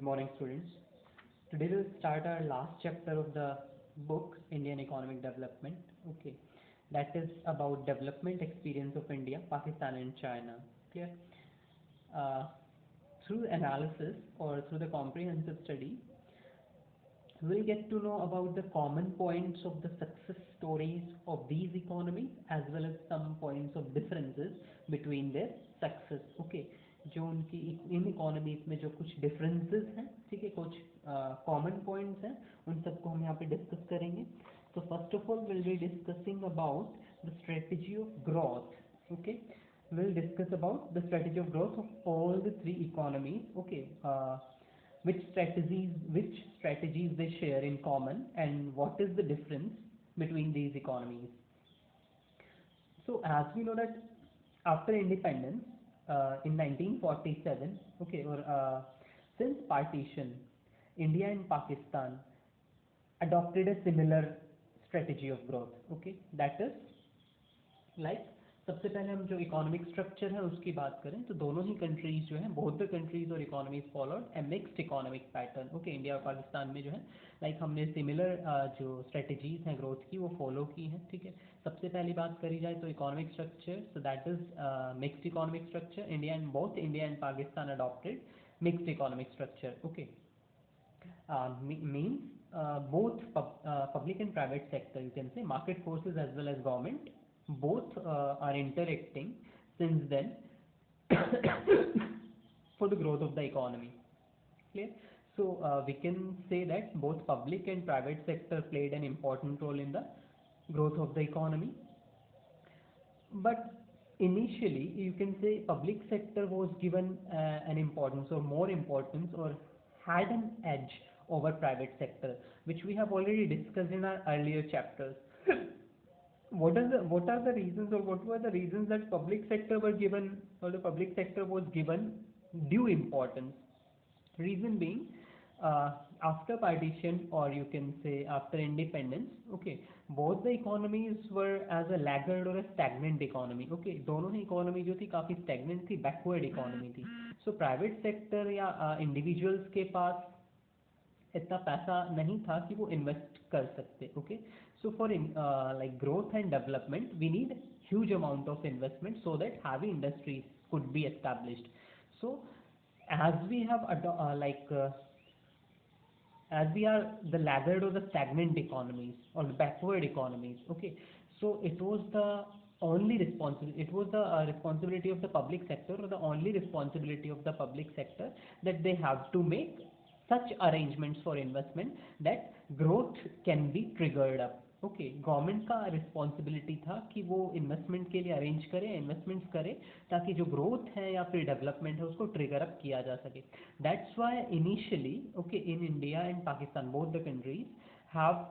morning, students. Today we'll start our last chapter of the book Indian Economic Development. Okay, that is about development experience of India, Pakistan, and China. Clear? Uh, Through analysis or through the comprehensive study, we'll get to know about the common points of the success stories of these economies as well as some points of differences between their success. Okay, जो उनकी इन economies में जो कुछ differences हैं, ठीक है, कुछ common points हैं, उन सबको हम यहाँ पे डिस्कस करेंगे. तो first of all will be discussing about the strategy of growth. Okay, we'll discuss about the strategy of growth of all the three economies. Okay, which strategies they share in common and what is the difference between these economies. So as we know that after independence in 1947, okay, or since partition, India and Pakistan adopted a similar strategy of growth. Okay, that is like सबसे पहले हम जो economic structure है उसकी बात करें तो दोनों ही कंट्रीज जो हैं, बोथ द कंट्रीज और economies followed a mixed economic pattern. Okay, India और पाकिस्तान में जो है लाइक हमने सिमिलर जो स्ट्रेटजीज हैं ग्रोथ की वो फॉलो की हैं. ठीक है, सबसे पहली बात करी जाए तो economic structure, so that is mixed economic structure. Both India and Pakistan adopted mixed economic structure. Okay, means both public and private sector, you can say market forces as well as government, both are interacting since then for the growth of the economy. Clear? So we can say that both public and private sector played an important role in the growth of the economy. But initially you can say public sector was given an importance or more importance or had an edge over private sector, which we have already discussed in our earlier chapters. What are the reasons, or what were the reasons that public sector were given, or the public sector was given due importance? Reason being, after partition, or you can say after independence, okay, both the economies were as a laggard or a stagnant economy. Okay, दोनों ही economy जो थी काफी stagnant थी, backward economy थी. So private sector या individuals के पास इतना पैसा नहीं था कि वो इन्वेस्ट कर सकते. Okay, so for like growth and development we need huge amount of investment so that heavy industries could be established. So as we have as we are the laggard or the stagnant economies or the backward economies, okay, so it was the responsibility of the public sector, or the only responsibility of the public sector, that they have to make such arrangements for investment that growth can be triggered up. Okay, government का responsibility था कि वो investment के लिए arrange करे, investments करे, ताकि जो ग्रोथ है या फिर डेवलपमेंट है उसको ट्रिगर अप किया जा सके. That's why initially, okay, in India and Pakistan both the countries have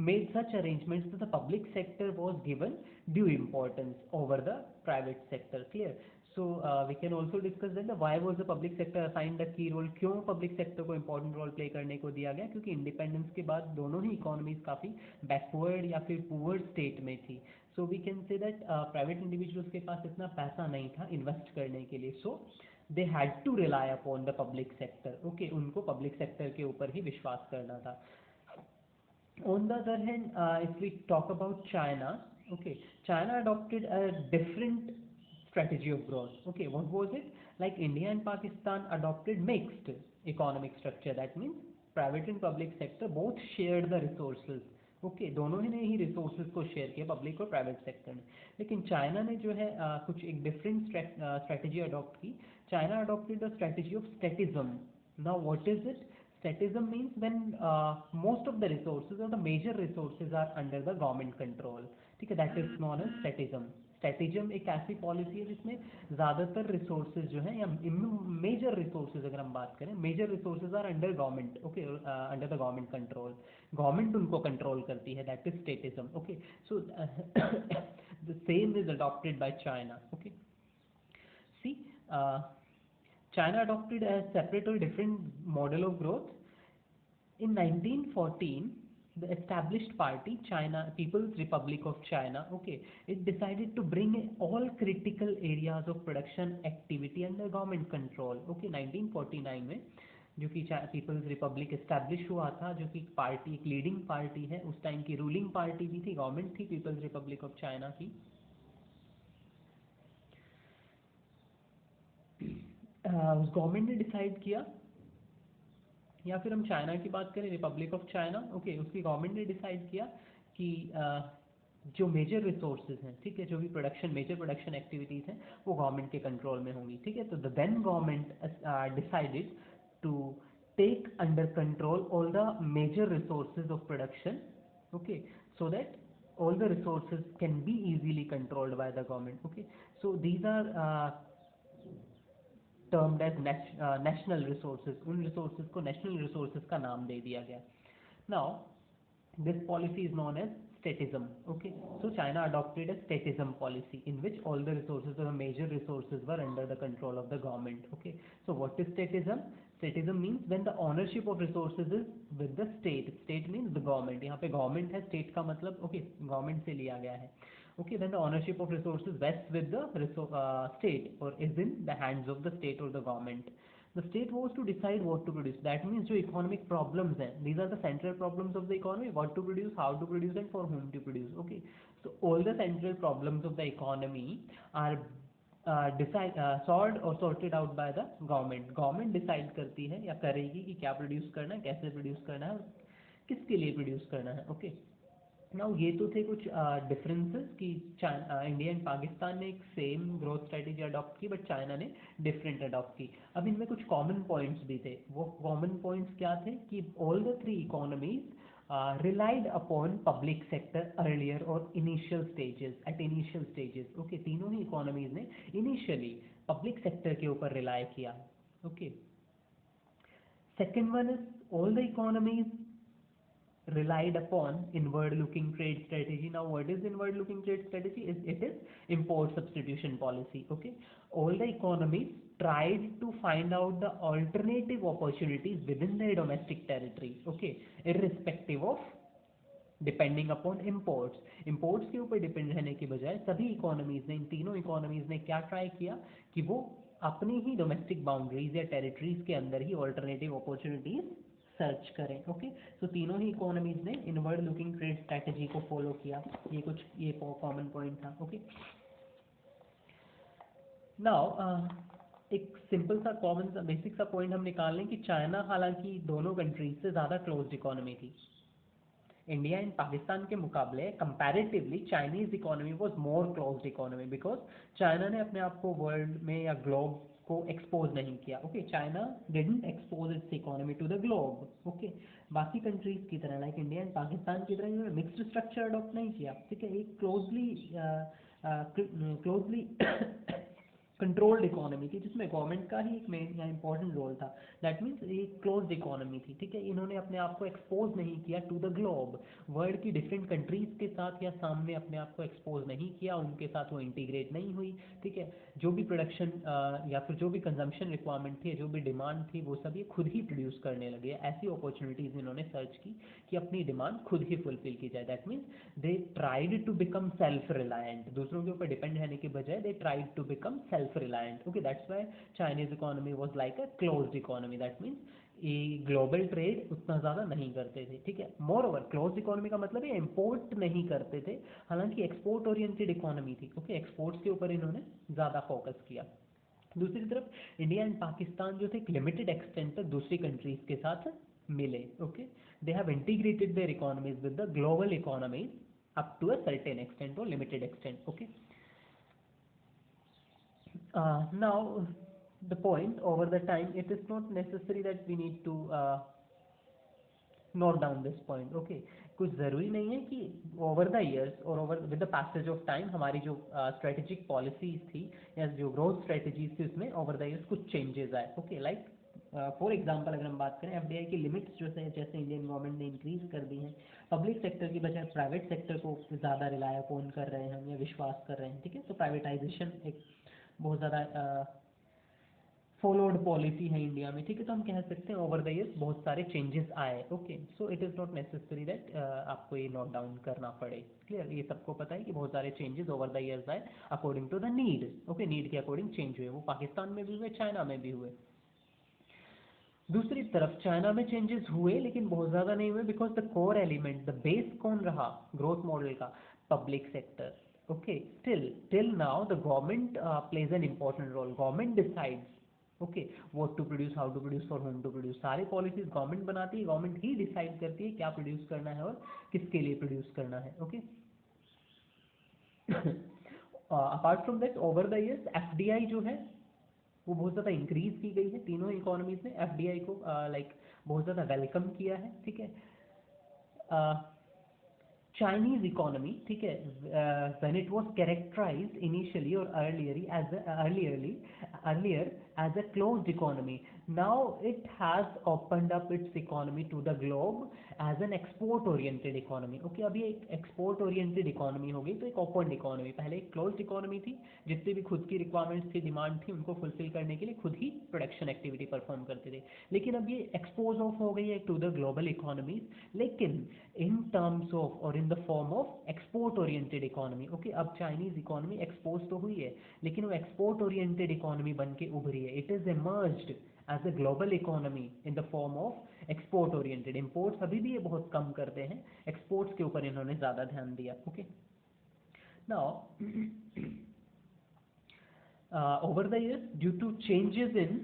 made such arrangements that the public sector was given due importance over the private sector. Clear? So we can also discuss that why was the public sector assigned a key role. क्यों public sector को important role play करने को दिया गया? क्योंकि independence के बाद दोनों ही economies काफी backward या फिर poor state में थी. So we can say that private individuals के पास इतना पैसा नहीं था invest करने के लिए. So they had to rely upon the public sector. Okay, उनको public sector के ऊपर ही विश्वास करना था. On the other hand, if we talk about China, okay, China adopted a different strategy of growth. Okay, what was it? Like India and Pakistan adopted mixed economic structure. That means private and public sector both shared the resources. Okay, दोनों ही ने ही resources को share किया, public और private sector ने. लेकिन China ने जो है कुछ एक डिफरेंट स्ट्रेटजी अडॉप्ट की. China adopted the strategy of स्टैटिज्म. Now what is it? Statism means when most of the resources or the major resources are under the government control. ठीक है, that is known as statism. Statism एक ऐसी policy है जिसमें ज़्यादातर resources जो हैं, या मेजर रिसोर्सेज अगर हम बात करें, major resources are under government. Okay, under the government control. Government उनको कंट्रोल करती है, that is statism. Okay, so the same is adopted by China. Okay, see, China adopted a separate or different model of growth. In 1914, the established party, China People's Republic of China, okay, it decided to bring all critical areas of production activity under government control. Okay, 1949 में जो कि peoples Republic establish हुआ था, जो कि party एक leading party है, उस टाइम की रूलिंग पार्टी भी थी, गवर्नमेंट थी पीपल्स रिपब्लिक ऑफ चाइना की। उस गवर्नमेंट ने डिसाइड किया, या फिर हम चाइना की बात करें, रिपब्लिक ऑफ चाइना, ओके, उसकी गवर्नमेंट ने डिसाइड किया कि जो मेजर रिसोर्सेज हैं, ठीक है, जो भी प्रोडक्शन मेजर प्रोडक्शन एक्टिविटीज़ हैं वो गवर्नमेंट के कंट्रोल में होंगी, ठीक है। तो the then government decided to take under control all the major resources of production, okay, so that all the resources can be easily controlled by the government, okay, so these are termed as national resources, उन resources को national resources का नाम दे दिया गया। Now this policy is known as statism, okay, so China adopted a statism policy in which all the resources or the major resources were under the control of the government, okay, so what is statism? Statism means when the ownership of resources is with the state means the government, यहाँ पे government है, state का मतलब okay government से लिया गया है, okay, then the ownership of resources vests with the state or is in the hands of the state or the government. The state was to decide what to produce. That means जो economic problems हैं, these are the central problems of the economy, what to produce, how to produce and for whom to produce, okay, so all the central problems of the economy are solved or sorted out by the government decide करती है या करेगी कि क्या produce करना है, कैसे produce करना है, किसके लिए प्रोड्यूस करना है, ओके। नाउ ये तो थे कुछ डिफरेंसेस कि इंडिया एंड पाकिस्तान ने एक सेम ग्रोथ स्ट्रेटेजी अडॉप्ट की, बट चाइना ने डिफरेंट अडॉप्ट की। अब इनमें कुछ कॉमन पॉइंट्स भी थे। वो कॉमन पॉइंट्स क्या थे कि all the three economies relied upon public sector earlier और इनिशियल स्टेजेस, ओके, तीनों ही इकोनॉमीज ने इनिशियली पब्लिक सेक्टर के ऊपर रिलाई किया, okay. Second one is all the economies relied upon inward looking trade strategy. Now what is inward looking trade strategy? It is import substitution policy, okay. All the economies tried to find out the alternative opportunities within their domestic territory, okay, irrespective of depending upon imports के ऊपर depend रहने के बजाय सभी economies ने, इन तीनों economies ने क्या ट्राई किया कि वो अपनी ही डोमेस्टिक बाउंड्रीज या टेरिटरीज के अंदर ही ऑल्टरनेटिव अपॉर्चुनिटीज सर्च करें, ओके। तो तीनों ही इकोनॉमीज ने इनवर्ड लुकिंग ट्रेड स्ट्रैटेजी को फॉलो किया। ये कॉमन पॉइंट था, ओके। नाउ एक सिंपल सा कॉमन सा बेसिक सा पॉइंट हम निकाल लें कि चाइना हालांकि दोनों कंट्रीज से ज़्यादा क्लोज्ड इकोनॉमी थी। इंडिया एंड पाकिस्तान के मुकाबले comparatively Chinese economy was more closed economy, because China ने अपने आप को वर्ल्ड में या ग्लोब को एक्सपोज नहीं किया, okay. China didn't expose its economy to the globe, okay. बाकी कंट्रीज की तरह लाइक इंडिया एंड पाकिस्तान की तरह इन्होंने मिक्स्ड स्ट्रक्चर अडॉप्ट नहीं किया, ठीक है। एक क्लोजली कंट्रोल्ड इकोनॉमी थी जिसमें गवर्नमेंट का ही एक मेन या इंपॉर्टेंट रोल था। दैट मीन्स एक क्लोज्ड इकोनॉमी थी, ठीक है। इन्होंने अपने आप को एक्सपोज नहीं किया टू द ग्लोब, वर्ल्ड की डिफरेंट कंट्रीज के साथ या सामने अपने आप को एक्सपोज नहीं किया, उनके साथ वो इंटीग्रेट नहीं हुई, ठीक है। जो भी प्रोडक्शन या फिर जो भी कंजम्पशन रिक्वायरमेंट थी, जो भी डिमांड थी, वो सब ये खुद ही प्रोड्यूस करने लगे। ऐसी अपॉर्चुनिटीज इन्होंने सर्च की कि अपनी डिमांड खुद ही फुलफिल की जाए। That means they tried to become self reliant, दूसरों के ऊपर डिपेंड रहने के बजाय they tried to become self reliant, okay. That's why Chinese economy was like a closed economy. That means ये ग्लोबल ट्रेड उतना ज़्यादा नहीं करते थे, ठीक है। मोर ओवर क्लोज इकोनॉमी का मतलब ये इम्पोर्ट नहीं करते थे, हालांकि एक्सपोर्ट ओरिएंटेड इकोनॉमी थी, ओके। एक्सपोर्ट्स के ऊपर इन्होंने ज़्यादा फोकस किया। दूसरी तरफ इंडिया एंड पाकिस्तान जो थे एक लिमिटेड एक्सटेंट तक दूसरी कंट्रीज के साथ मिले, okay. They have integrated their economies with the global economies up to a certain extent और limited extent, okay. Now the point over the time, it is not necessary that we need to note down this point, okay। कुछ ज़रूरी नहीं है कि over the years और over with the passage of time हमारी जो strategic policies थी या जो ग्रोथ स्ट्रेटेजीज थी उसमें ओवर द ईयर्स कुछ चेंजेस आए, ओके। लाइक फॉर एग्जांपल अगर हम बात करें एफडीआई की लिमिट्स जो है जैसे इंडियन गवर्नमेंट ने इंक्रीज कर दी हैं, पब्लिक सेक्टर की बजाय प्राइवेट सेक्टर को ज़्यादा रिलाय अपॉन कर रहे हैं हम या विश्वास कर रहे हैं, ठीक है। तो प्राइवेटाइजेशन एक बहुत ज़्यादा फॉलोड पॉलिसी है इंडिया में, ठीक है। तो हम कह सकते हैं ओवर द ईयर्स बहुत सारे चेंजेस आए, okay. So it is not necessary that आपको ये नोट डाउन करना पड़े, क्लियर। ये सबको पता है कि बहुत सारे चेंजेस ओवर द ईयर्स आए according to the need, okay. Need के अकॉर्डिंग चेंज हुए, वो पाकिस्तान में भी हुए, चाइना में भी हुए। दूसरी तरफ चाइना में चेंजेस हुए लेकिन बहुत ज़्यादा नहीं हुए, because the core element, the base कौन रहा ग्रोथ मॉडल का? Public sector. Okay, till now the government plays an important role, government decides okay what to produce, how to produce, for whom to produce, सारे policies government बनाती है, government ही decide करती है क्या produce करना है और किसके लिए प्रोड्यूस करना है। Okay, apart from that over the years FDI जो है वो बहुत ज़्यादा इंक्रीज की गई है, तीनों इकोनॉमीज ने एफडीआई को लाइक बहुत ज़्यादा वेलकम किया है। ठीक है, चाइनीज इकोनॉमी, ठीक है, when it was characterized initially और earlier as a closed economy, now it has opened up its economy to the globe as an export oriented economy. Okay, अभी एक एक्सपोर्ट ओरिएंटेड इकोनॉमी हो गई, तो एक open economy, पहले एक closed economy थी, जितनी भी खुद की रिक्वायरमेंट्स थी, डिमांड थी, उनको फुलफिल करने के लिए खुद ही प्रोडक्शन एक्टिविटी परफॉर्म करते थे। लेकिन अब ये एक्सपोज ऑफ हो गई है टू द ग्लोबल इकोनॉमीज, लेकिन इन टर्म्स ऑफ और इन the form of export oriented economy. Okay, अब चाइनीज इकोनॉमी एक्सपोज तो हुई है, लेकिन वो एक्सपोर्ट ओरिएंटेड इकोनॉमी बन के उभरी है, it is emerged as a global economy in the form of export oriented. Imports अभी भी ये बहुत कम करते हैं, एक्सपोर्ट्स के ऊपर इन्होंने ज़्यादा ध्यान दिया। Okay, now over the years due to changes in,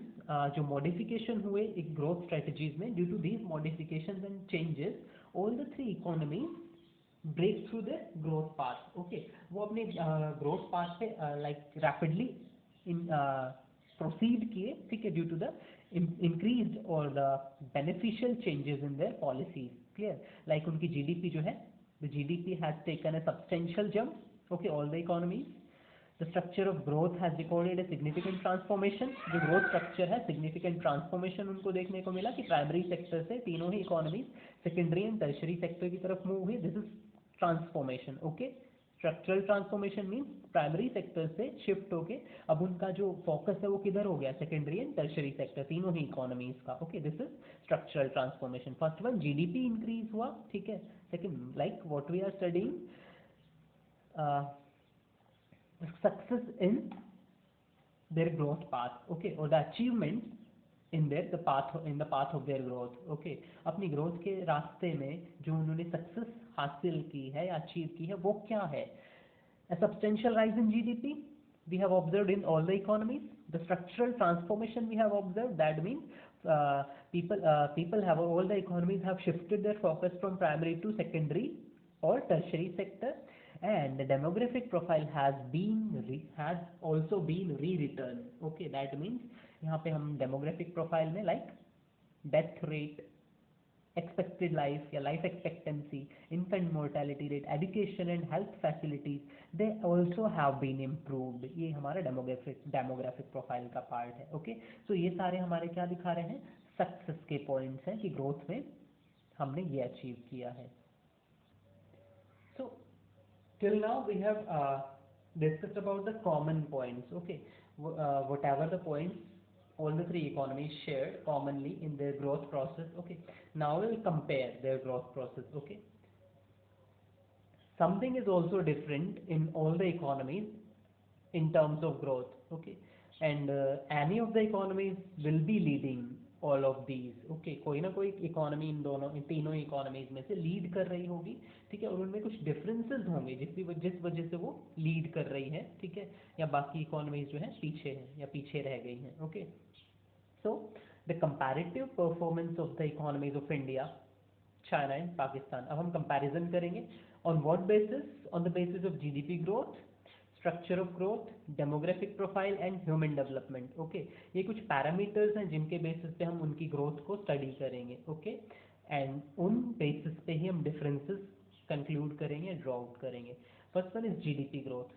जो मॉडिफिकेशन हुए एक ग्रोथ स्ट्रेटजीज में, due to these modifications and changes all the three economies break through the growth path. Okay, वो अपने ग्रोथ पाथ पे लाइक रैपिडली इन प्रोसीड किए, ठीक है, ड्यू टू द इंक्रीज्ड और the beneficial changes in their policies. Clear, like उनकी GDP जो है, the GDP has taken a substantial jump. Okay, all the economies, the structure of growth has recorded a significant transformation। जो growth structure है significant transformation उनको देखने को मिला कि प्राइमरी सेक्टर से तीनों ही economies secondary and tertiary sector की तरफ मूव हुई। This is transformation. Okay, structural transformation means primary sector से शिफ्ट होके अब उनका जो फोकस है वो किधर हो गया, सेकेंडरी एंड टर्शरी सेक्टर, तीनों ही इकोनॉमीज का। Okay, this is structural transformation. First one GDP increase हुआ, ठीक है। Second, like what we are studying, success in their growth path, okay, or the achievements in their the path, in the path of their growth। okay, अपनी growth के रास्ते में जो उन्होंने success हासिल की है या अचीव की है वो क्या है? A substantial rise in GDP we have observed in all the economies, the structural transformation we have observed, that means people have, all the economies have shifted their focus from primary to secondary or tertiary sector, and the demographic profile has also been rewritten। okay, that means यहाँ पे हम demographic profile में like death rate, expected life या life expectancy, infant mortality rate, education and health facilities, they also have been improved। ये हमारा demographic profile का part है। Okay, सो ये सारे हमारे क्या दिखा रहे हैं, सक्सेस के पॉइंट्स हैं कि ग्रोथ में हमने ये अचीव किया है। So till now we have discussed about the common points, okay, whatever the points all the three economies shared commonly in their growth process। okay, now we'll compare their growth process। okay, something is also different in all the economies in terms of growth। okay, and any of the economies will be leading all of these। okay, कोई ना कोई economy in तीनों economies में से lead कर रही होगी, ठीक है, और उनमें कुछ डिफरेंसेस होंगे जिस वजह से वो लीड कर रही है, ठीक है, या बाकी इकोनॉमीज जो है पीछे है या पीछे रह गई हैं। Okay, so the comparative performance of the economies of India, China and Pakistan. अब हम कंपैरिजन करेंगे on what basis, on the basis of GDP growth, structure of growth, demographic profile and human development. Okay, ये कुछ parameters हैं जिनके basis पे हम उनकी ग्रोथ को स्टडी करेंगे। ओके, एंड उन बेसिस पे ही हम डिफरेंसेस कंक्लूड करेंगे, ड्रॉ आउट करेंगे। First one is GDP growth.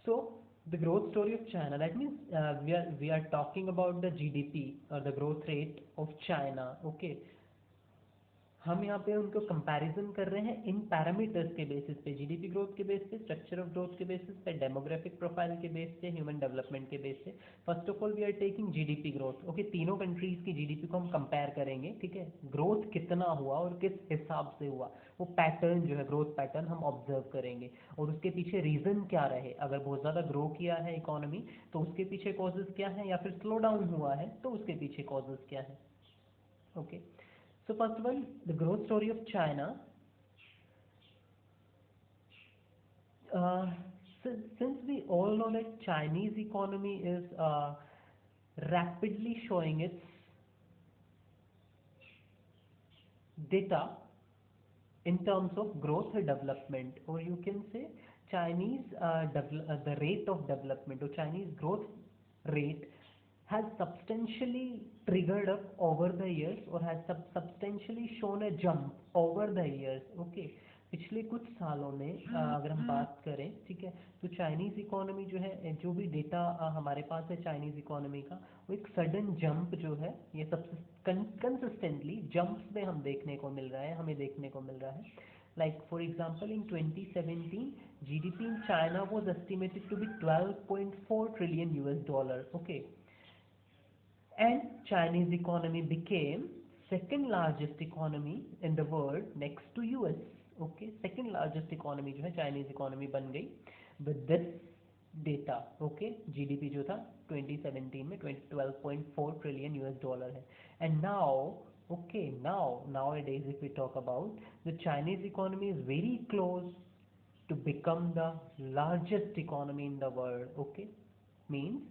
So the growth story of China, that means we are talking about the GDP or the growth rate of China, okay, हम यहाँ पे उनको comparison कर रहे हैं इन पैरामीटर्स के बेसिस पे, जीडीपी ग्रोथ के बेस पे, स्ट्रक्चर ऑफ ग्रोथ के बेसिस पे, डेमोग्राफिक प्रोफाइल के बेस पे, ह्यूमन डेवलपमेंट के बेस पे। First of all we are taking GDP growth. Okay, तीनों कंट्रीज की जीडीपी को हम कंपेयर करेंगे, ठीक है। ग्रोथ कितना हुआ और किस हिसाब से हुआ, वो पैटर्न जो है, ग्रोथ पैटर्न हम ऑब्जर्व करेंगे। और उसके पीछे रीजन क्या रहे, अगर बहुत ज़्यादा ग्रो किया है इकोनॉमी तो उसके पीछे कॉजेज क्या है, या फिर स्लो डाउन हुआ है तो उसके पीछे कॉजेज क्या है। Okay, so first of all, the growth story of China. Uh, since we all know that Chinese economy is rapidly showing its data in terms of growth and development, or you can say Chinese the rate of development or Chinese growth rate has substantially triggered up over the years, or has substantially shown a jump over the years. Okay, पिछले कुछ सालों में अगर हम बात करें, ठीक है, तो चाइनीज़ इकोनॉमी जो है, जो भी डेटा हमारे पास है चाइनीज़ इकोनॉमी का, वो एक सडन जंप जो है, ये सब कंसिस्टेंटली जंप्स में हम देखने को मिल रहा है, हमें देखने को मिल रहा है। Like for example in 2017 GDP in China was estimated to be 12.4 trillion US dollar. Okay, and Chinese economy became second largest economy in the world next to US. Okay, second largest economy जो है Chinese economy बन गई with this data. Okay, GDP जो था 2017 में 12.4 trillion US dollar है। and now, okay, nowadays if we talk about, the Chinese economy is very close to become the largest economy in the world. Okay, means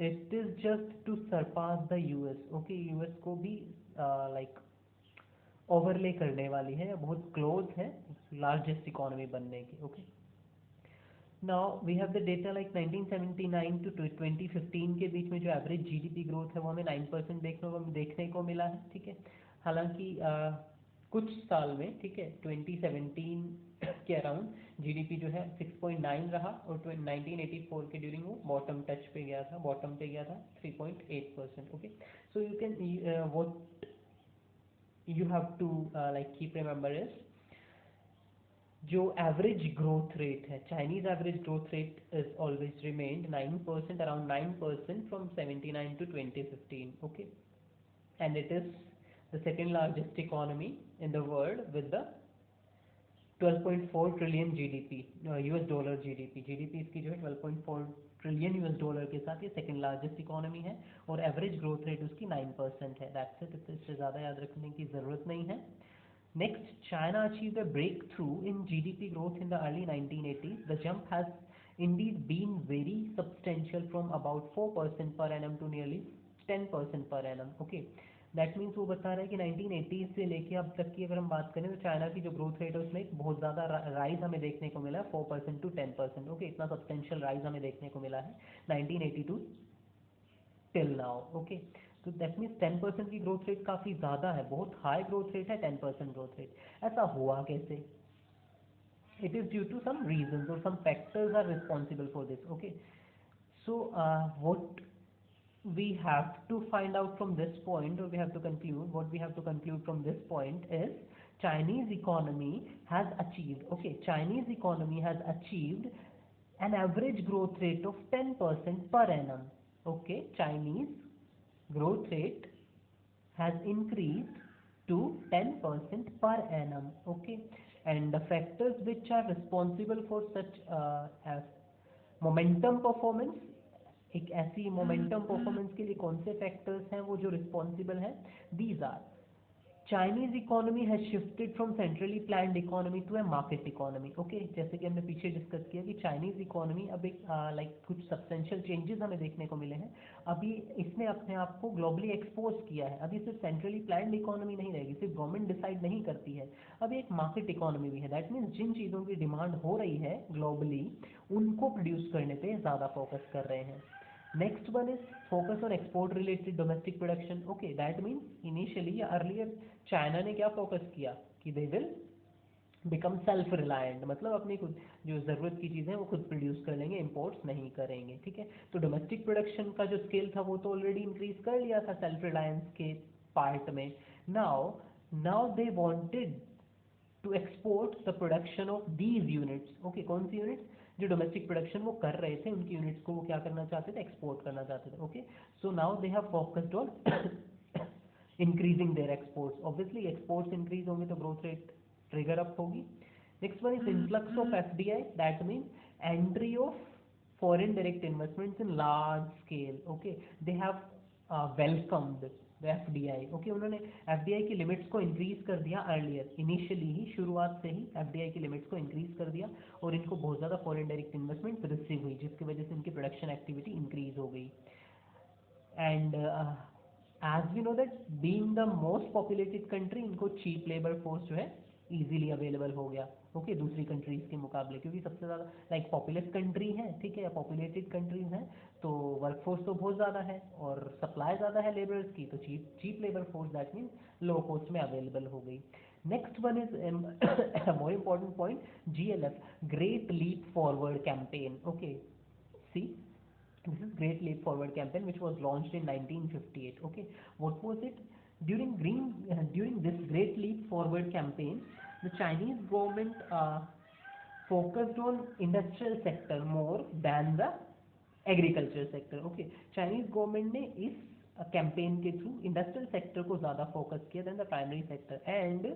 it is just to surpass the US. Okay, US को भी like overlay करने वाली है, बहुत close है largest economy बनने की। Okay, now we have the data like 1979 to 2015 के बीच में जो एवरेज जीडीपी ग्रोथ है वो हमें 9% देखने को मिला है, ठीक है। हालांकि कुछ साल में, ठीक है, 2017 के अराउंड जीडीपी जो है 6.9 रहा, और 1984 के ड्यूरिंग वो बॉटम टच पे गया था, बॉटम पे गया था 3.8%। Okay, so you can what you have to like keep remember is जो एवरेज ग्रोथ रेट है, Chinese average growth rate is always remained 9%, around 9% from 79 to 2015। Okay, and it is the second largest economy in the world with the 12.4 trillion GDP, US dollar GDP. GDP इसकी जो है 12.4 trillion US dollar के साथ ये second largest economy है, और average growth rate उसकी 9% है। दैट्स इट, इससे ज़्यादा याद रखने की ज़रूरत नहीं है। Next, China achieved a breakthrough in GDP growth in the early 1980s. The jump has indeed been very substantial from about 4% per annum to nearly 10% per annum. Okay, that means वो बता रहा है कि 1980 से लेके अब तक की अगर हम बात करें तो चाइना की जो ग्रोथ रेट है उसमें एक बहुत ज़्यादा राइज हमें देखने को मिला है, 4% टू 10%। ओके, इतना सब्सटेंशियल राइज हमें देखने को मिला है 1982 टिल नाउ। ओके, तो दैट मीन्स 10% की ग्रोथ रेट काफ़ी ज़्यादा है, बहुत हाई ग्रोथ रेट है 10% ग्रोथ रेट। ऐसा हुआ कैसे? It is due to some reasons, और some factors are responsible for this. Okay, so what we have to find out from this point, or we have to conclude, what we have to conclude from this point is Chinese economy has achieved, okay, Chinese economy has achieved an average growth rate of 10% per annum. Okay, Chinese growth rate has increased to 10% per annum. Okay, and the factors which are responsible for such as momentum performance, एक ऐसी momentum performance के लिए कौन से factors हैं वो जो responsible हैं? These are Chinese economy has shifted from centrally planned economy to a market economy. Okay, जैसे कि हमने पीछे डिस्कस किया कि चाइनीज इकोनॉमी अब एक लाइक कुछ सब्सटेंशियल चेंजेस हमें देखने को मिले हैं। अभी इसने अपने आप को ग्लोबली एक्सपोज किया है, अभी सिर्फ सेंट्रली प्लान्ड इकोनॉमी नहीं रहेगी, सिर्फ गवर्नमेंट डिसाइड नहीं करती है, अभी एक मार्केट इकोनॉमी भी है। दैट मीन्स जिन चीज़ों की डिमांड हो रही है ग्लोबली उनको प्रोड्यूस करने पे ज़्यादा फोकस कर रहे हैं। Next one is focus on export related domestic production. Okay, that means initially या earlier चाइना ने क्या फोकस किया कि they will become self reliant, मतलब अपनी खुद जो ज़रूरत की चीज़ें वो खुद प्रोड्यूस कर लेंगे, इंपोर्ट्स नहीं करेंगे। ठीक है, तो डोमेस्टिक प्रोडक्शन का जो स्केल था वो तो ऑलरेडी इंक्रीज कर लिया था सेल्फ रिलायंस के पार्ट में। Now now they wanted to export the production of these units. Okay, कौन सी यूनिट्स? जो डोमेस्टिक प्रोडक्शन वो कर रहे थे, उनकी यूनिट्स को वो क्या करना चाहते थे? एक्सपोर्ट करना चाहते थे। Okay, so now they have focused on increasing there exports. Obviously exports increase होंगे तो ग्रोथ रेट ट्रिगर अप होगी। Next one is influx of FDI, that mean entry of foreign direct investments in large scale. Okay, they have welcomed the FDI. Okay, उन्होंने FDI की limits को increase कर दिया earlier, initially ही, शुरुआत से ही FDI की limits को इंक्रीज कर दिया और इनको बहुत ज़्यादा फॉरेन डायरेक्ट इन्वेस्टमेंट रिसीव हुई, जिसकी वजह से इनकी प्रोडक्शन एक्टिविटी इंक्रीज हो गई। And as we know that being the most populated country, इनको चीप लेबर फोर्स जो है इजीली अवेलेबल हो गया। ओके, दूसरी कंट्रीज के मुकाबले, क्योंकि सबसे ज़्यादा लाइक पॉपुलस कंट्री है, ठीक है, या पॉपुलेटेड कंट्रीज हैं, तो वर्कफोर्स तो बहुत ज़्यादा है और सप्लाई ज़्यादा है लेबर्स की, तो cheap labour force that mean low cost में अवेलेबल हो गई। Next one is more important point, GLF, great leap forward campaign. Okay, see, this is Great Leap Forward campaign, which was launched in 1958. Okay, what was it? During this Great Leap Forward campaign, the Chinese government focused on industrial sector more than the agriculture sector. Okay, Chinese government ने इस campaign के through industrial sector को ज़्यादा focus किया than the primary sector, and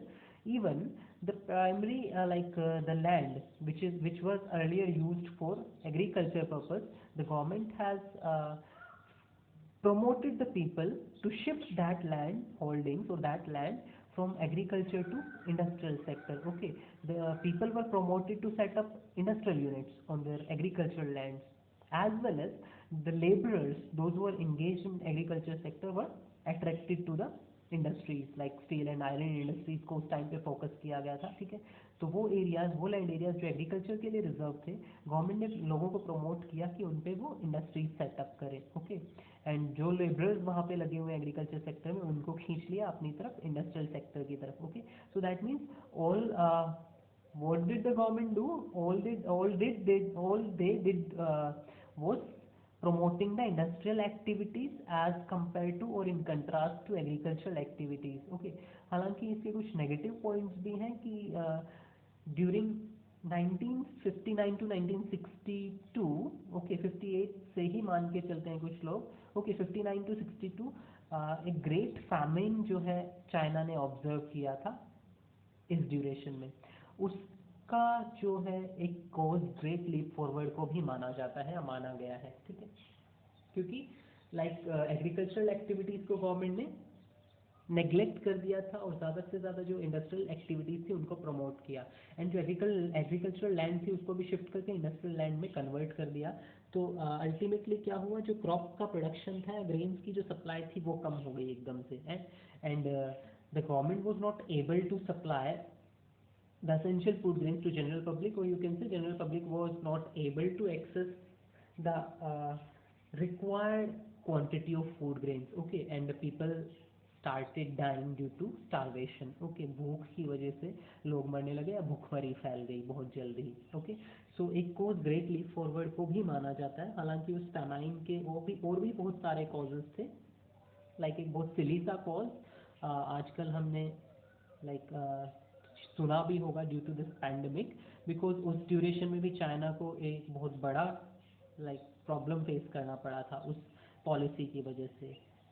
even the primary the land which was earlier used for agriculture purpose, the government has promoted the people to shift that land holdings or that land from agriculture to industrial sector. Okay, the people were promoted to set up industrial units on their agricultural lands, as well as the laborers, those who were engaged in agriculture sector, were attracted to the industries like steel and iron industries को उस time पे focus किया गया था। ठीक है, तो वो एरियाज, वो लैंड एरियाज जो एग्रीकल्चर के लिए रिजर्व थे, गवर्नमेंट ने लोगों को प्रमोट किया कि उन पे वो इंडस्ट्रीज सेटअप करें। ओके, एंड जो लेबरर्स वहाँ पे लगे हुए हैं एग्रीकल्चर सेक्टर में, उनको खींच लिया अपनी तरफ इंडस्ट्रियल सेक्टर की तरफ। Okay, so that means all what did the government do? All they did was promoting the industrial activities as compared to or in contrast to agricultural activities. Okay, हालांकि इसके कुछ नेगेटिव पॉइंट्स भी हैं कि during 1959 to 1962, okay 58 से ही मान के चलते हैं कुछ लोग, ओके 59 टू 62 एक ग्रेट फैमिन जो है चाइना ने ऑब्जर्व किया था इस ड्यूरेशन में, उसका जो है एक कॉज ग्रेट लीप फॉरवर्ड को भी माना जाता है या माना गया है। ठीक है, क्योंकि लाइक एग्रीकल्चरल एक्टिविटीज़ को गवर्नमेंट ने नेग्लेक्ट कर दिया था और ज़्यादा से ज़्यादा जो इंडस्ट्रियल एक्टिविटीज़ थी उनको प्रमोट किया, एंड जो एग्रीकल्चरल लैंड थी उसको भी शिफ्ट करके इंडस्ट्रियल लैंड में कन्वर्ट कर दिया। तो अल्टीमेटली क्या हुआ, जो क्रॉप का प्रोडक्शन था, ग्रेन्स की जो सप्लाई थी वो कम हो गई एकदम से, and the government was not able to supply the essential food grains to general public, or you can say general public was not able to access the required quantity of food grains. Okay, and the people started dying due to starvation. Okay, भूख की वजह से लोग मरने लगे या भूखमरी फैल गई बहुत जल्दी। ओके, सो एक कॉज ग्रेट लीप फॉरवर्ड को भी माना जाता है, हालांकि उस पैमाइन के और भी बहुत सारे कॉजेज थे, लाइक एक बहुत सिली सा कॉज आजकल हमने लाइक सुना भी होगा, due to this pandemic, because उस ड्यूरेशन में भी चाइना को एक बहुत बड़ा लाइक प्रॉब्लम फेस करना पड़ा था उस पॉलिसी की वजह से,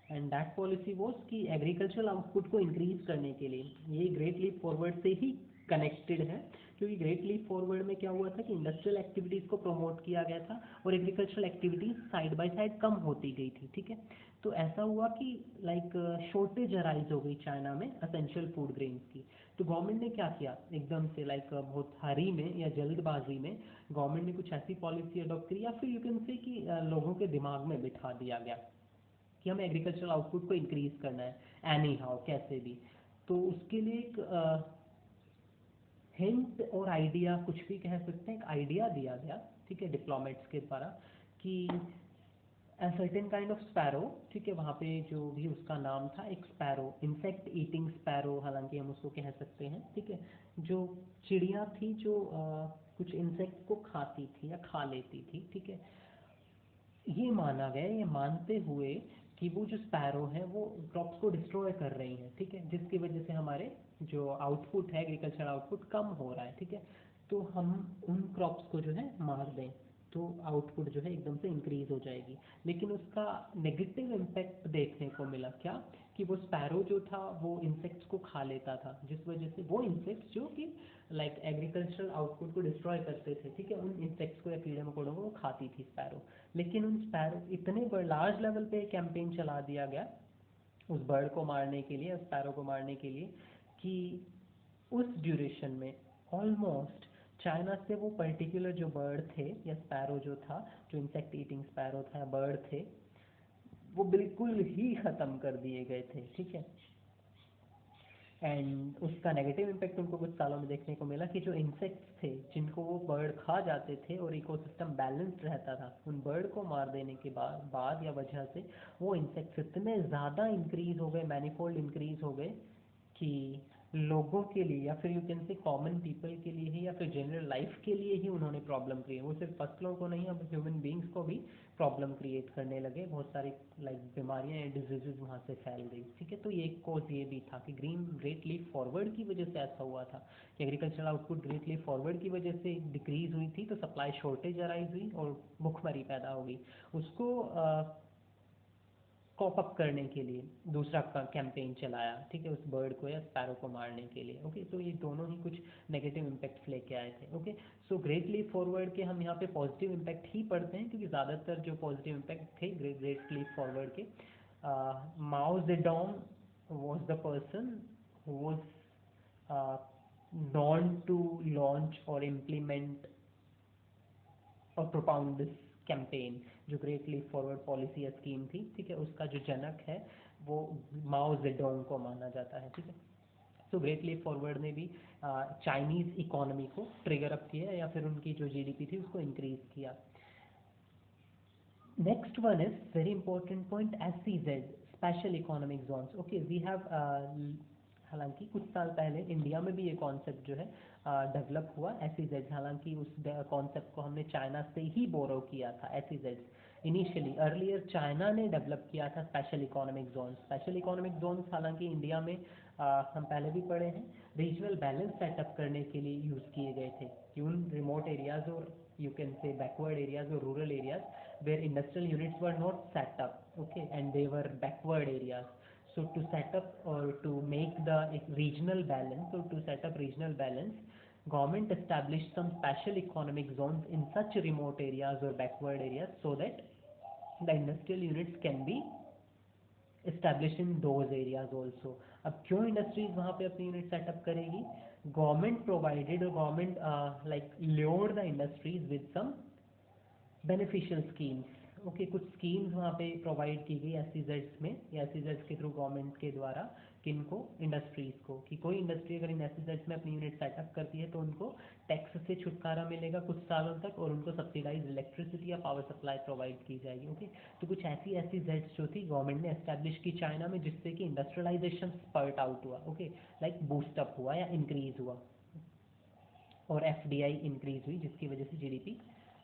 एंड दैट पॉलिसी वॉज कि एग्रीकल्चरल आउटपुट को इंक्रीज करने के लिए, ये ग्रेट लीप फॉरवर्ड से ही कनेक्टेड है, क्योंकि ग्रेट लीप फॉरवर्ड में क्या हुआ था कि इंडस्ट्रियल एक्टिविटीज़ को प्रमोट किया गया था और agricultural activities side by side कम होती गई थी। ठीक है, तो ऐसा हुआ कि लाइक शॉर्टेज अराइज हो गई चाइना में एसेंशियल फूड ग्रेन्स की, तो गवर्नमेंट ने क्या किया एकदम से लाइक बहुत हरी में या जल्दबाजी में गवर्नमेंट ने कुछ ऐसी पॉलिसी अडॉप्ट करी, या फिर यू कैन से कि लोगों के दिमाग में बिठा दिया गया कि हमें एग्रीकल्चरल आउटपुट को इंक्रीज करना है एनी हाउ, कैसे भी। तो उसके लिए एक हिंट और आइडिया, कुछ भी कह सकते हैं, एक आइडिया दिया गया, ठीक है, डिप्लोमेट्स के द्वारा, कि a certain kind of sparrow, ठीक है, वहाँ पे जो भी उसका नाम था, एक स्पैरो, इंसेक्ट ईटिंग स्पैरो, हालांकि हम उसको कह सकते हैं, ठीक है, जो चिड़िया थी जो कुछ इंसेक्ट को खाती थी या खा लेती थी। ठीक है, ये माना गया, ये मानते हुए कि वो जो स्पैरो हैं वो क्रॉप्स को डिस्ट्रॉय कर रही हैं, ठीक है, जिसकी वजह से हमारे जो आउटपुट है, एग्रीकल्चर आउटपुट कम हो रहा है, ठीक है। तो हम उन क्रॉप्स को जो है मार दें तो आउटपुट जो है एकदम से इंक्रीज हो जाएगी। लेकिन उसका नेगेटिव इम्पैक्ट देखने को मिला क्या, कि वो स्पैरो जो था वो इंसेक्ट्स को खा लेता था, जिस वजह से वो इंसेक्ट्स जो कि लाइक एग्रीकल्चरल आउटपुट को डिस्ट्रॉय करते थे, ठीक है, उन इंसेक्ट्स को या कीड़े मकोड़ों को वो खाती थी स्पैरो। लेकिन उन स्पैरो इतने लार्ज लेवल पे कैंपेन चला दिया गया उस बर्ड को मारने के लिए, स्पैरो को मारने के लिए, कि उस ड्यूरेशन में ऑलमोस्ट चाइना से वो पर्टिकुलर जो बर्ड थे या स्पैरो जो था, जो इंसेक्ट ईटिंग स्पैरो था, बर्ड थे, वो बिल्कुल ही ख़त्म कर दिए गए थे, ठीक है। एंड उसका नेगेटिव इम्पैक्ट उनको कुछ सालों में देखने को मिला कि जो इंसेक्ट्स थे जिनको वो बर्ड खा जाते थे और इकोसिस्टम बैलेंस्ड रहता था, उन बर्ड को मार देने के बाद या वजह से वो इंसेक्ट्स इतने ज़्यादा इंक्रीज हो गए, मैनीफोल्ड इंक्रीज हो गए, कि लोगों के लिए या फिर you can say common people के लिए ही या फिर जनरल लाइफ के लिए ही उन्होंने प्रॉब्लम क्रिएट, वो सिर्फ फसलों को नहीं, अब ह्यूमन बींग्स को भी प्रॉब्लम क्रिएट करने लगे, बहुत सारी लाइक बीमारियां या डिजीजेज वहाँ से फैल गई, ठीक है। तो ये एक कॉज ये भी था कि ग्रेट लीफ फॉरवर्ड की वजह से ऐसा हुआ था कि agricultural output great leaf forward की वजह से डिक्रीज हुई थी, तो सप्लाई शॉर्टेज अराइज हुई और भुखमरी पैदा हो गई। उसको कॉप अप करने के लिए दूसरा कैंपेन चलाया, ठीक है, उस बर्ड को या स्पैरो को मारने के लिए। ओके, तो ये दोनों ही कुछ नेगेटिव इम्पैक्ट्स लेके आए थे। Okay, so great leaf forward के हम यहाँ पे पॉजिटिव इम्पैक्ट ही पढ़ते हैं, क्योंकि ज़्यादातर जो पॉजिटिव इम्पैक्ट थे ग्रेट लीफ फॉरवर्ड के, माओ Zedong was the person who was known to launch or implement और प्रोपाउंड दिस कैंपेन, जो ग्रेट लीप फॉरवर्ड पॉलिसी या स्कीम थी, ठीक है, उसका जो जनक है वो माओ जेडोंग को माना जाता है, ठीक है। तो ग्रेट लीप फॉरवर्ड ने भी चाइनीज इकोनॉमी को ट्रिगर अप किया या फिर उनकी जो जीडीपी थी उसको इंक्रीज किया। Next one is very important point, SEZ, special economic zones. Okay, we have, हालांकि कुछ साल पहले इंडिया में भी ये कॉन्सेप्ट जो है डेवलप हुआ, एसईजेड। हालांकि उस कॉन्सेप्ट को हमने चाइना से ही बोरो किया था, एसईजेड इनिशियली अर्लियर चाइना ने डेवलप किया था special economic zone. Special economic zone हालांकि इंडिया में हम पहले भी पढ़े हैं, रीजनल बैलेंस सेटअप करने के लिए यूज़ किए गए थे, कि उन रिमोट एरियाज और you can say backward areas or rural areas where industrial units were not set up, okay, and they were backward areas. So to set up or to make the regional balance, or to set up regional balance, government established some special economic zones in such remote areas or backward areas so that the industrial units can be established in those areas also. अब क्यों industries वहाँ पे अपनी unit setup करेगी? Government provided, और government like lured the industries with some beneficial schemes. Okay, कुछ schemes वहाँ पे प्रोवाइड की गई एसईजेड्स में, या एसईजेड्स के थ्रू गवर्नमेंट के द्वारा, किनको, इंडस्ट्रीज को, कि कोई इंडस्ट्री अगर इन एसईजेड्स में अपनी यूनिट सेटअप करती है तो उनको टैक्स से छुटकारा मिलेगा कुछ सालों तक, और उनको सब्सिडाइज इलेक्ट्रिसिटी या पावर सप्लाई प्रोवाइड की जाएगी। ओके, तो कुछ ऐसी एसईजेड्स जो थी गवर्नमेंट ने एस्टेब्लिश की चाइना में, जिससे कि इंडस्ट्रियलाइजेशन स्पर्ट आउट हुआ, ओके, लाइक बूस्टअप हुआ या इंक्रीज हुआ, और एफडीआई इंक्रीज हुई, जिसकी वजह से जीडीपी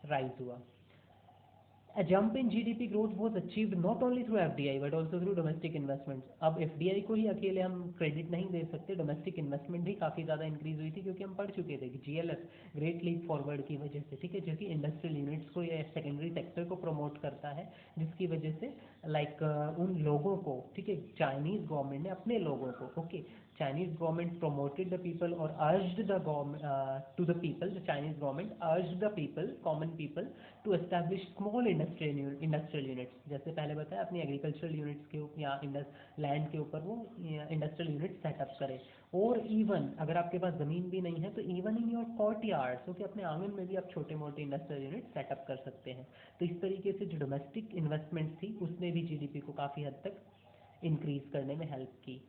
राइज हुआ। A jump in GDP growth was achieved not only through FDI but also through domestic investments. अब FDI को ही अकेले हम क्रेडिट नहीं दे सकते, डोमेस्टिक इन्वेस्टमेंट भी काफ़ी ज़्यादा इंक्रीज हुई थी, क्योंकि हम पढ़ चुके थे कि GLF, ग्रेट लीप फॉरवर्ड की वजह से, ठीक है, जो कि इंडस्ट्रियल यूनिट्स को या सेकेंडरी सेक्टर को प्रमोट करता है, जिसकी वजह से लाइक उन लोगों को, ठीक है, चाइनीज़ गवर्नमेंट ने अपने लोगों को, okay, Chinese government promoted the people or urged the government to the people, the Chinese government urged the people, common people, to establish small industrial units। जैसे पहले बताया, अपनी एग्रीकल्चरल यूनिट्स के ऊपर या लैंड के ऊपर वो इंडस्ट्रियल यूनिट सेटअप करे। और इवन अगर आपके पास ज़मीन भी नहीं है तो even in your court yards, okay, अपने आंगन में भी आप छोटे मोटे इंडस्ट्रियल यूनिट सेटअप कर सकते हैं। तो इस तरीके से जो डोमेस्टिक इन्वेस्टमेंट थी उसने भी जीडीपी को काफ़ी हद तक इंक्रीज करने में हेल्प की।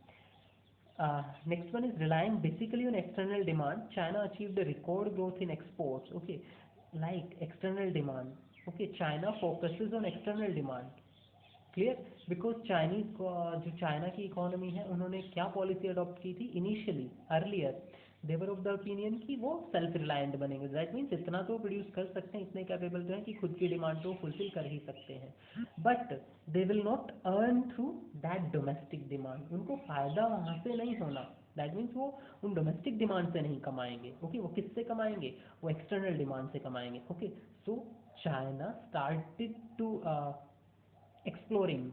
Next one is relying basically on external demand. China achieved a record growth in exports. Okay, like external demand. Okay, China focuses on external demand. Clear? Because जो चाइना की इकोनॉमी है, उन्होंने क्या पॉलिसी अडॉप्ट की थी initially, earlier, they were of the opinion कि वो सेल्फ रिलायंट बनेंगे, दैट मीन्स इतना तो प्रोड्यूस कर सकते हैं, इतने कैपेबल तो हैं कि खुद की डिमांड तो फुलफिल कर ही सकते हैं, but they will not earn through that domestic demand, उनको फ़ायदा वहाँ से नहीं होना, दैट मीन्स वो उन डोमेस्टिक डिमांड से नहीं कमाएंगे, ओके वो किससे कमाएंगे, वो एक्सटर्नल डिमांड से कमाएंगे, ओके। So China started to exploring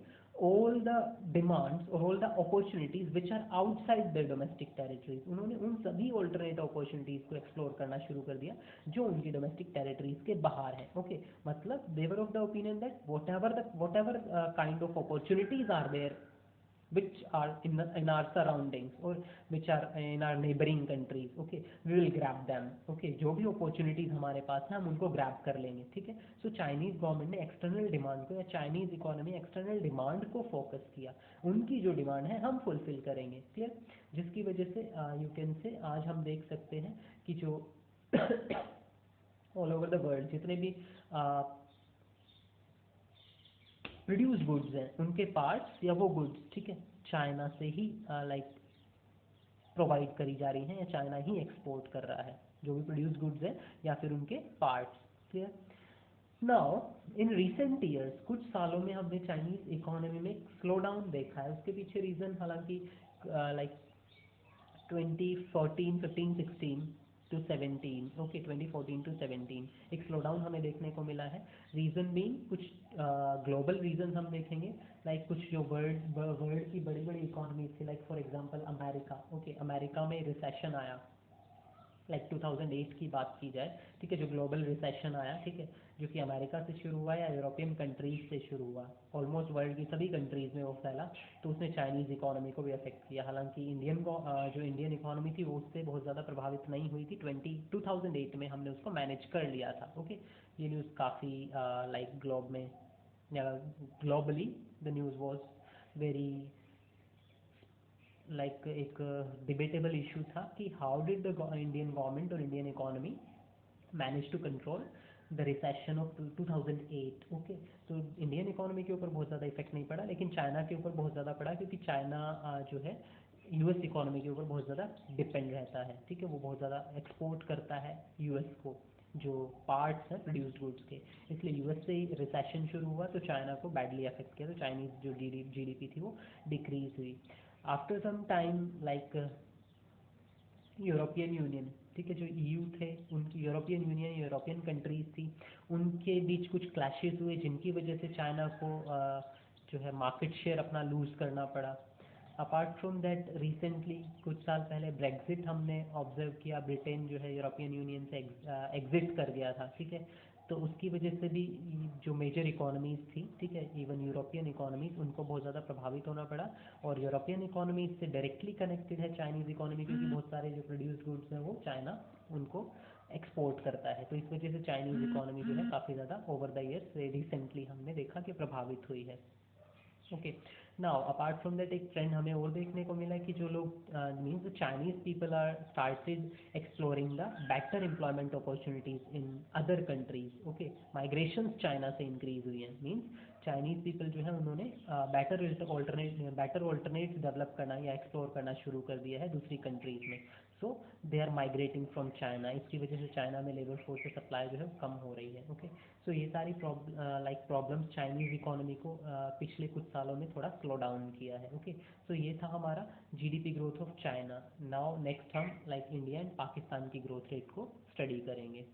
all the demands or all the opportunities which are outside their domestic territories, उन्होंने उन सभी alternate opportunities को explore करना शुरू कर दिया जो उनकी domestic territories के बाहर है, ओके मतलब they were of the opinion that whatever kind of opportunities are there which are in our surroundings or which are in our neighboring countries, okay we will grab them, okay जो भी opportunities हमारे पास हैं हम उनको grab कर लेंगे, ठीक है। सो चाइनीज गवर्नमेंट ने एक्सटर्नल डिमांड को या चाइनीज इकोनॉमी एक्सटर्नल डिमांड को फोकस किया, उनकी जो डिमांड है हम फुलफिल करेंगे, क्लियर, जिसकी वजह से यू कैन से आज हम देख सकते हैं कि जो ऑल ओवर द वर्ल्ड जितने भी प्रोड्यूस गुड्स हैं उनके पार्ट्स या वो गुड्स, ठीक है, चाइना से ही लाइक प्रोवाइड करी जा रही हैं या चाइना ही एक्सपोर्ट कर रहा है जो भी प्रोड्यूस गुड्स है या फिर उनके parts, clear. Now in recent years कुछ सालों में हमने चाइनीज इकोनॉमी में स्लो डाउन देखा है, उसके पीछे रीज़न हालांकि लाइक 2014 15 16 टू 17, ओके 2014 टू 17 एक स्लो डाउन हमें देखने को मिला है, रीज़न बीइंग कुछ ग्लोबल रीजन हम देखेंगे, लाइक कुछ जो वर्ल्ड की बड़ी बड़ी इकोनॉमीज थी, like for example America, okay America में रिसेशन आया, लाइक 2008 की बात की जाए, ठीक है, जो ग्लोबल रिसेशन आया, ठीक है, जो कि अमेरिका से शुरू हुआ या यूरोपियन कंट्रीज से शुरू हुआ, ऑलमोस्ट वर्ल्ड की सभी कंट्रीज में वो फैला, तो उसने चाइनीज़ इकोनॉमी को भी अफेक्ट किया, हालांकि इंडियन को जो इंडियन इकोनॉमी थी वो उससे बहुत ज़्यादा प्रभावित नहीं हुई थी, 2008 में हमने उसको मैनेज कर लिया था, ओके। ये न्यूज़ काफ़ी लाइक ग्लोब में या globally the news was very like एक डिबेटेबल इशू था कि how did the Indian government और Indian economy manage to control the recession of 2008, okay. तो इंडियन इकोनॉमी के ऊपर बहुत ज़्यादा इफेक्ट नहीं पड़ा, लेकिन चाइना के ऊपर बहुत ज़्यादा पड़ा क्योंकि चाइना जो है यूएस इकोनॉमी के ऊपर बहुत ज़्यादा डिपेंड रहता है, ठीक है, वो बहुत ज़्यादा एक्सपोर्ट करता है यूएस को जो पार्ट्स हैं प्रोड्यूस्ड गुड्स के, इसलिए यूएस से रिसेशन शुरू हुआ तो चाइना को बैडली अफेक्ट किया, तो चाइनीज़ जो जीडीपी थी वो डिक्रीज हुई। After some time like European Union, ठीक है, जो ईयू थे उनकी यूरोपियन यूनियन यूरोपियन कंट्रीज थी उनके बीच कुछ क्लैशेस हुए जिनकी वजह से चाइना को जो है मार्केट शेयर अपना लूज़ करना पड़ा। अपार्ट फ्रॉम दैट रिसेंटली कुछ साल पहले ब्रेग्जिट हमने ऑब्जर्व किया, ब्रिटेन जो है यूरोपियन यूनियन से एग्जिट कर गया था, ठीक है, तो उसकी वजह से भी जो मेजर इकोनॉमीज़ थी, ठीक है, इवन यूरोपियन इकोनॉमीज़ उनको बहुत ज़्यादा प्रभावित होना पड़ा, और यूरोपियन इकोनॉमीज़ से डायरेक्टली कनेक्टेड है चाइनीज़ इकोनॉमी क्योंकि बहुत सारे जो प्रोड्यूस गुड्स हैं वो चाइना उनको एक्सपोर्ट करता है, तो इस वजह से चाइनीज़ इकोनॉमी जो है काफ़ी ज़्यादा ओवर द ईयर्स रिसेंटली हमने देखा कि प्रभावित हुई है, okay. Now apart from that एक ट्रेंड हमें और देखने को मिला कि जो लोग means the Chinese people are started exploring the better employment opportunities in other countries, okay, migration China से इंक्रीज हुई है, मीन्स चाइनीज पीपल जो है उन्होंने बेटर ऑल्टरनेट डेवलप करना या एक्सप्लोर करना शुरू कर दिया है दूसरी कंट्रीज में, so they are migrating from China, इसकी वजह से चाइना में लेबर फोर्स सप्लाई जो है कम हो रही है, ओके। सो ये सारी प्रॉब्लम्स चाइनीज़ इकोनॉमी को पिछले कुछ सालों में थोड़ा स्लो डाउन किया है, ओके। सो ये था हमारा GDP growth of China. Now next हम लाइक इंडिया एंड पाकिस्तान की ग्रोथ रेट को स्टडी करेंगे।